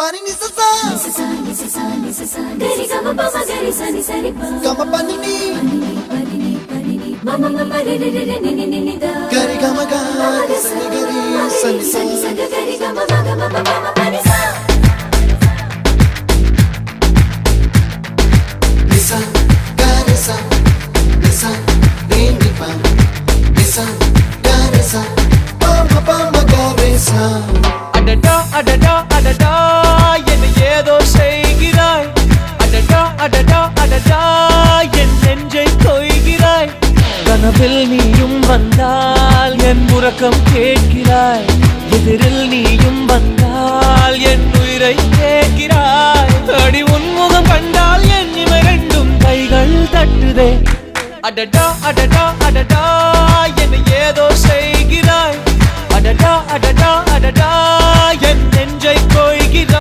Pani ni sa sa gari gama pa ma gari sa ni sa ri pa gama pani ni mama mama re re re ni ni ni da gari gama ga sa ni gari sa ni sa gari gama ma gama mama pani sa nisa gari sa nisa re ni pa nisa gari sa pa ma gari sa அடடா அடடா அடடா என்ன ஏதோ செய்கிறாய் அடடா அடடா அடடா என் நெஞ்சை கொய்கிறாய் கனவில் நீயும் வந்தால் என் உறக்கம் கேட்கிறாய் எதிரில் நீயும் வந்தால் என் உயிரை கேட்கிறாய் அடி உன்முகம் கண்டால் என் இமை ரெண்டும் கைகள் தட்டுதே அடடா அடடா அடடா என்ன ஏதோ செய்கிறாய் அடடா அடடா அடடா என் நெஞ்சை கொய்கிறாய்